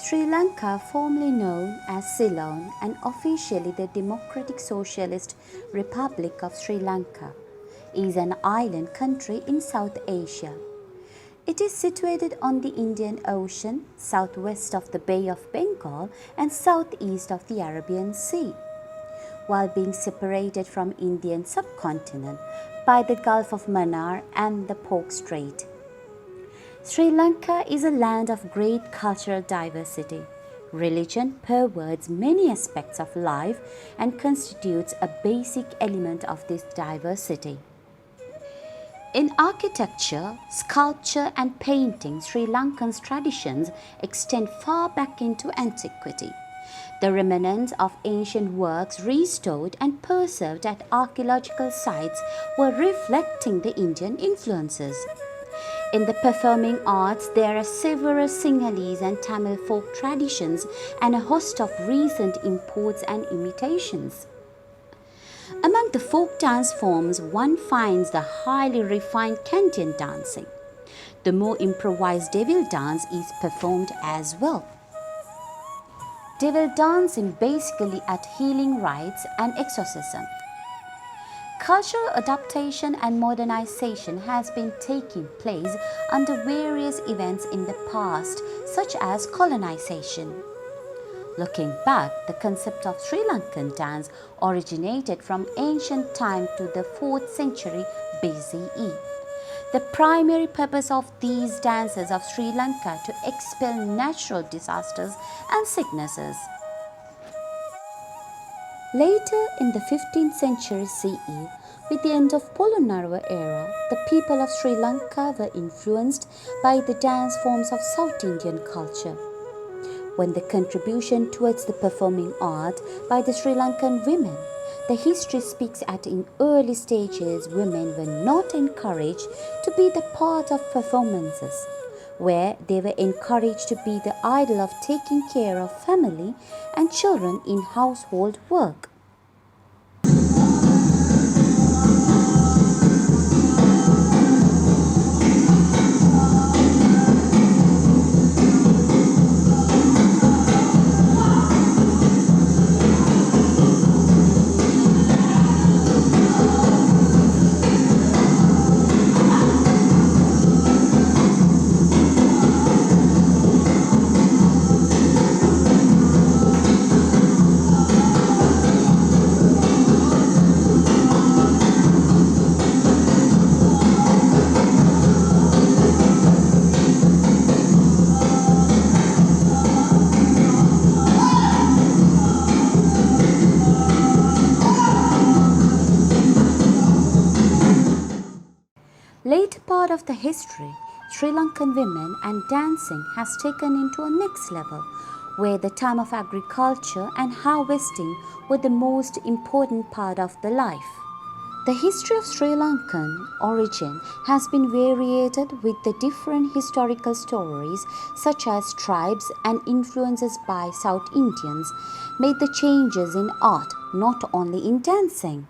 Sri Lanka, formerly known as Ceylon and officially the Democratic Socialist Republic of Sri Lanka, is an island country in South Asia. It is situated on the Indian Ocean, southwest of the Bay of Bengal and southeast of the Arabian Sea, while being separated from Indian subcontinent by the Gulf of Mannar and the Pork Strait. Sri Lanka is a land of great cultural diversity. Religion pervades many aspects of life and constitutes a basic element of this diversity. In architecture, sculpture and painting, Sri Lankan's traditions extend far back into antiquity. The remnants of ancient works restored and preserved at archaeological sites were reflecting the Indian influences. In the performing arts, there are several Sinhalese and Tamil folk traditions and a host of recent imports and imitations. Among the folk dance forms, one finds the highly refined Kantyan dancing. The more improvised devil dance is performed as well. Devil dancing basically at healing rites and exorcism. Cultural adaptation and modernization has been taking place under various events in the past, such as colonization. Looking back, the concept of Sri Lankan dance originated from ancient time to the 4th century BCE. The primary purpose of these dances of Sri Lanka to expel natural disasters and sicknesses. Later in the 15th century CE, with the end of Polonnaruwa era, the people of Sri Lanka were influenced by the dance forms of South Indian culture. When the contribution towards the performing art by the Sri Lankan women, the history speaks at in early stages women were not encouraged to be the part of performances, where they were encouraged to be the idol of taking care of family and children in household work. Later part of the history, Sri Lankan women and dancing has taken into a next level, where the time of agriculture and harvesting were the most important part of the life. The history of Sri Lankan origin has been variated with the different historical stories such as tribes and influences by South Indians made the changes in art, not only in dancing.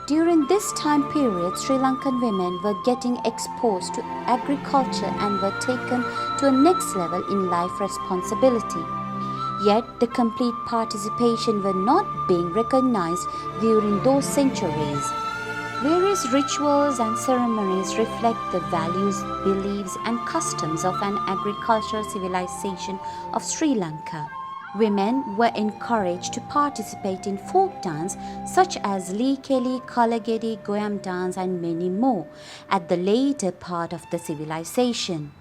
During this time period, Sri Lankan women were getting exposed to agriculture and were taken to a next level in life responsibility. Yet, the complete participation were not being recognized during those centuries. Various rituals and ceremonies reflect the values, beliefs and customs of an agricultural civilization of Sri Lanka. Women were encouraged to participate in folk dance such as Likeli, Kalagedi, Goyam dance and many more at the later part of the civilization.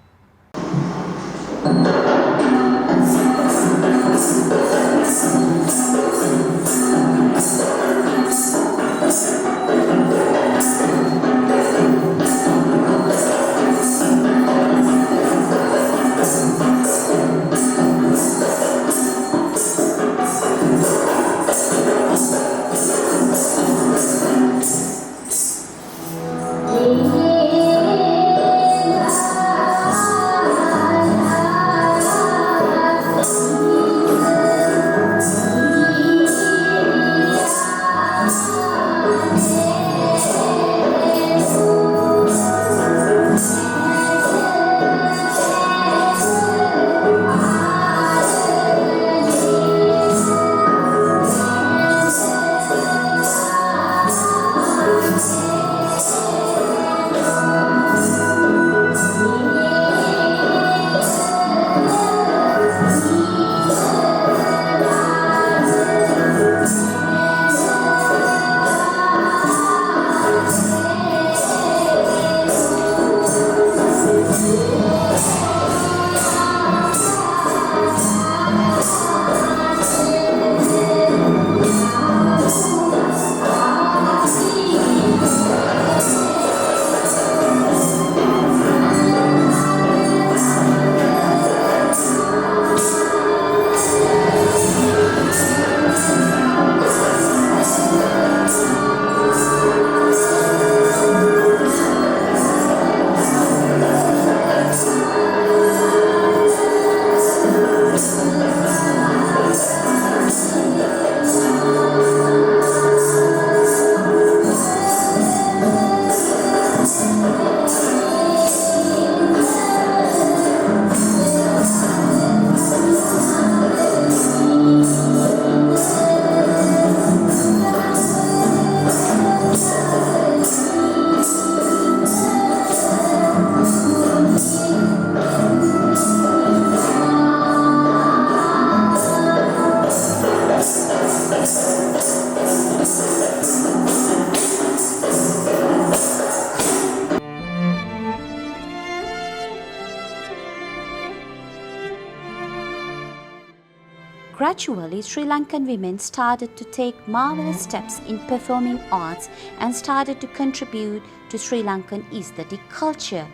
Gradually, Sri Lankan women started to take marvelous steps in performing arts and started to contribute to Sri Lankan aesthetic culture.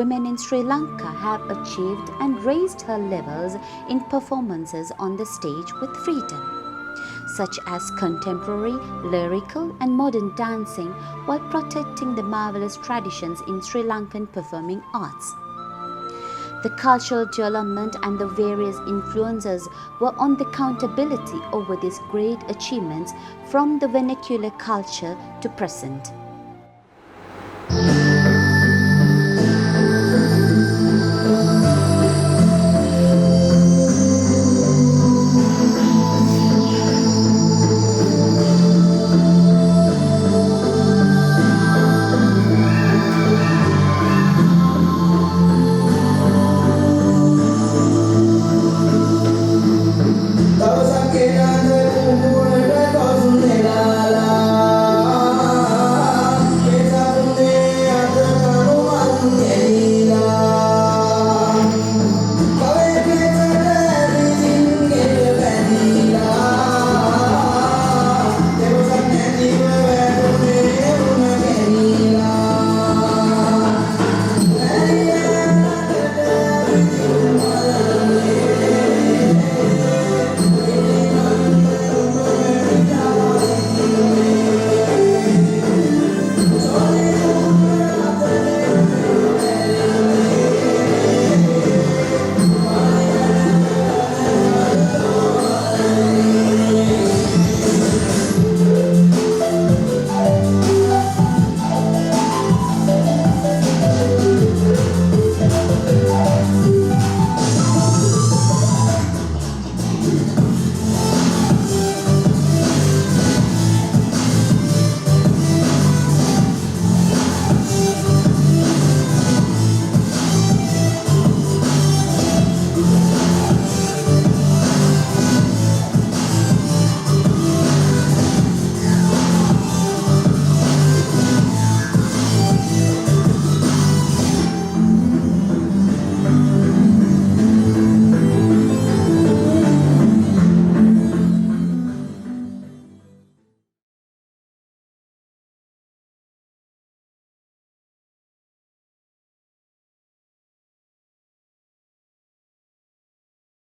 women in Sri Lanka have achieved and raised her levels in performances on the stage with freedom, such as contemporary, lyrical and modern dancing, while protecting the marvelous traditions in Sri Lankan performing arts. The cultural development and the various influences were on the accountability over these great achievements from the vernacular culture to present.